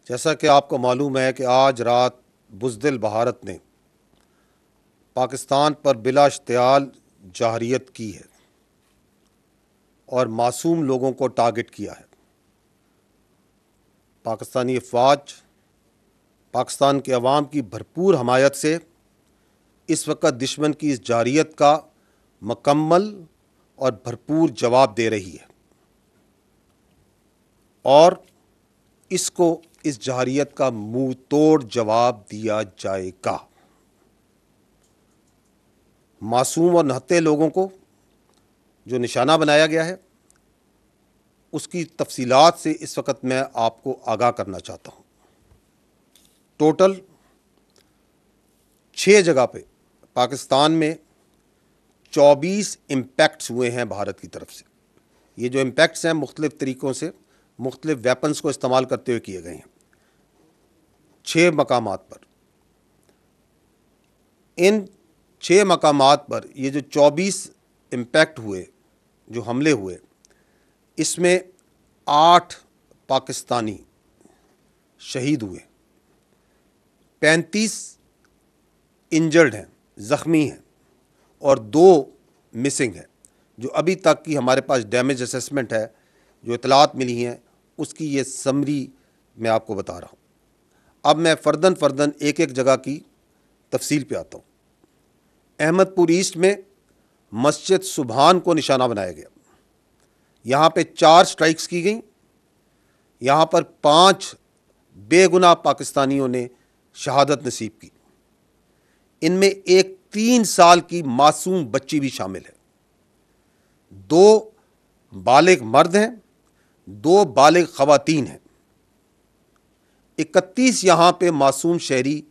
جیسا کہ آپ کو معلوم ہے کہ آج رات بزدل بھارت نے پاکستان پر بلا اشتعال جارحیت کی ہے اور معصوم لوگوں کو ٹارگٹ کیا ہے۔ پاکستانی افواج پاکستان کے عوام کی بھرپور حمایت سے اس وقت دشمن کی اس جارحیت کا مکمل اور بھرپور جواب دے رہی ہے اور اس جارحیت کا منہ توڑ جواب دیا جائے گا۔ معصوم اور نہتے لوگوں کو جو نشانہ بنایا گیا ہے اس کی تفصیلات سے اس وقت میں آپ کو آگاہ کرنا چاہتا ہوں۔ ٹوٹل 6 جگہ پہ پاکستان میں 24 امپیکٹس ہوئے ہیں بھارت کی طرف سے۔ یہ جو امپیکٹس ہیں مختلف طریقوں سے مختلف ویپنز کو استعمال کرتے ہوئے کیے گئے ہیں 6 مقامات پر۔ ان 6 مقامات پر یہ جو 24 امپیکٹ ہوئے، جو حملے ہوئے، اس میں 8 پاکستانی شہید ہوئے، 35 انجرڈ ہیں، زخمی ہیں، اور 2 مسنگ ہیں۔ جو ابھی تک کی ہمارے پاس ڈیمیج اسیسمنٹ ہے، جو اطلاعات ملی ہیں، اس کی یہ سمری میں آپ کو بتا رہا ہوں۔ اب میں فرداً ایک ایک جگہ کی تفصیل پہ آتا ہوں۔ احمد پور ایسٹ میں مسجد سبحان کو نشانہ بنایا گیا۔ یہاں پہ 4 سٹرائکس کی گئیں۔ یہاں پر 5 بے گناہ پاکستانیوں نے شہادت نصیب کی۔ ان میں ایک 3 سال کی معصوم بچی بھی شامل ہے۔ 2 بالغ مرد ہیں، 2 بالغ خواتین ہیں۔ 31 یہاں پہ معصوم شہری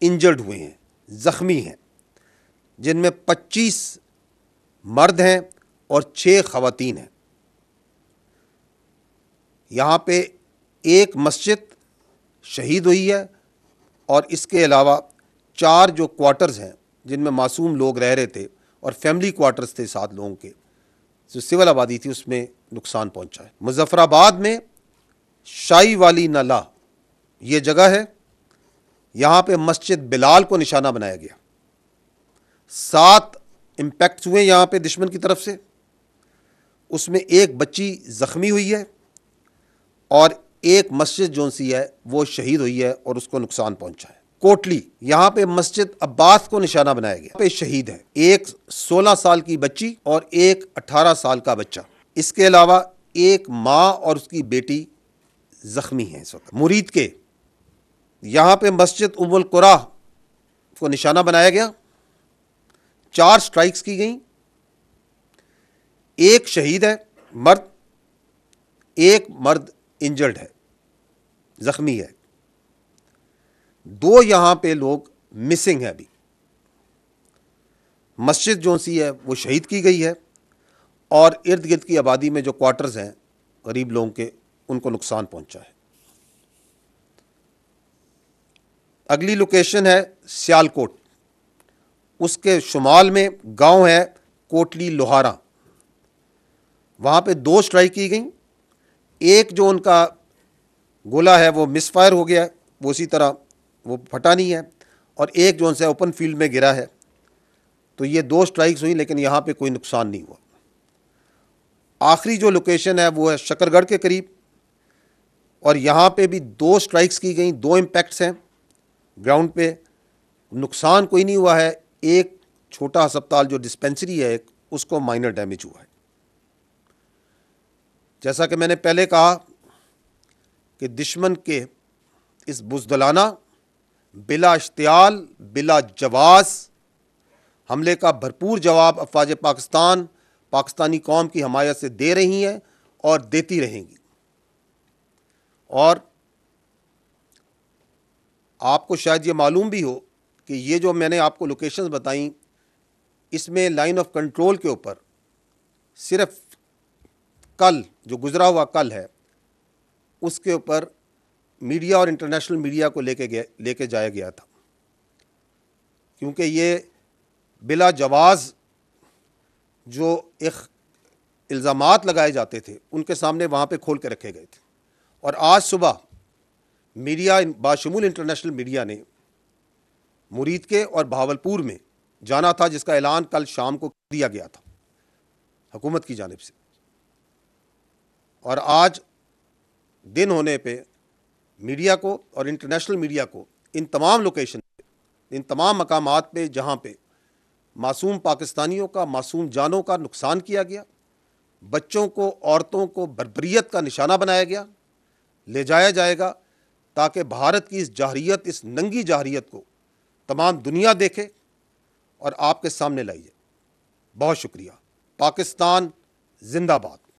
انجرڈ ہوئے ہیں، زخمی ہیں، جن میں 25 مرد ہیں اور 6 خواتین ہیں۔ یہاں پہ ایک مسجد شہید ہوئی ہے اور اس کے علاوہ 4 جو کوارٹرز ہیں جن میں معصوم لوگ رہ رہے تھے اور فیملی کوارٹرز تھے 7 لوگوں کے، جو سول آبادی تھی، اس میں نقصان پہنچا ہے۔ مظفر آباد میں شائی والی نالہ یہ جگہ ہے، یہاں پہ مسجد بلال کو نشانہ بنایا گیا۔ 7 امپیکٹس ہوئے یہاں پہ دشمن کی طرف سے، اس میں ایک بچی زخمی ہوئی ہے اور ایک مسجد جو سی ہے وہ شہید ہوئی ہے اور اس کو نقصان پہنچا ہے۔ کوٹلی یہاں پہ مسجد عباس کو نشانہ بنایا گیا، یہاں پہ شہید ہیں، ایک 16 سال کی بچی اور ایک 18 سال کا بچہ۔ اس کے علاوہ ایک ماں اور اس کی بیٹی زخمی ہیں اس وقت۔ مرید کے یہاں پہ مسجد ام القریٰ کو نشانہ بنایا گیا، 4 سٹرائکس کی گئیں، ایک شہید ہے مرد، ایک مرد انجرڈ ہے، زخمی ہے، 2 یہاں پہ لوگ مسنگ ہیں۔ ابھی مسجد جو سی ہے وہ شہید کی گئی ہے اور ارد گرد کی آبادی میں جو کوارٹرز ہیں غریب لوگوں کے، ان کو نقصان پہنچا ہے۔ اگلی لوکیشن ہے سیالکوٹ، اس کے شمال میں گاؤں ہے کوٹلی لوہارا، وہاں پہ 2 سٹرائک کی گئیں، ایک جو ان کا گولا ہے وہ مس فائر ہو گیا ہے، وہ اسی طرح وہ پھٹا نہیں ہے، اور ایک جو ان سے اوپن فیلڈ میں گرا ہے۔ تو یہ 2 سٹرائکس ہوئیں لیکن یہاں پہ کوئی نقصان نہیں ہوا۔ آخری جو لوکیشن ہے وہ ہے شکر گڑھ کے قریب، اور یہاں پہ بھی 2 سٹرائکس کی گئیں، 2 امپیکٹس ہیں گراؤنڈ پہ، نقصان کوئی نہیں ہوا ہے۔ ایک چھوٹا ہسپتال جو ڈسپینسری ہے ایک، اس کو مائنر ڈیمیج ہوا ہے۔ جیسا کہ میں نے پہلے کہا کہ دشمن کے اس بزدلانہ، بلا اشتعال، بلا جواز حملے کا بھرپور جواب افواج پاکستان پاکستانی قوم کی حمایت سے دے رہی ہیں اور دیتی رہیں گی۔ اور آپ کو شاید یہ معلوم بھی ہو کہ یہ جو میں نے آپ کو لوکیشنز بتائیں، اس میں لائن آف کنٹرول کے اوپر صرف کل جو گزرا ہوا کل ہے، اس کے اوپر میڈیا اور انٹرنیشنل میڈیا کو لے کے جایا گیا تھا، کیونکہ یہ بلا جواز جو ایک الزامات لگائے جاتے تھے ان کے سامنے وہاں پہ کھول کے رکھے گئے تھے۔ اور آج صبح میڈیا باشمول انٹرنیشنل میڈیا نے مرید کے اور بہاولپور میں جانا تھا، جس کا اعلان کل شام کو دیا گیا تھا حکومت کی جانب سے، اور آج دن ہونے پہ میڈیا کو اور انٹرنیشنل میڈیا کو ان تمام لوکیشن پہ، ان تمام مقامات پہ جہاں پہ معصوم پاکستانیوں کا، معصوم جانوں کا نقصان کیا گیا، بچوں کو، عورتوں کو بربریت کا نشانہ بنایا گیا، لے جایا جائے گا، تاکہ بھارت کی اس جارحیت، اس ننگی جارحیت کو تمام دنیا دیکھے اور آپ کے سامنے لائی جائے۔ بہت شکریہ۔ پاکستان زندہ باد۔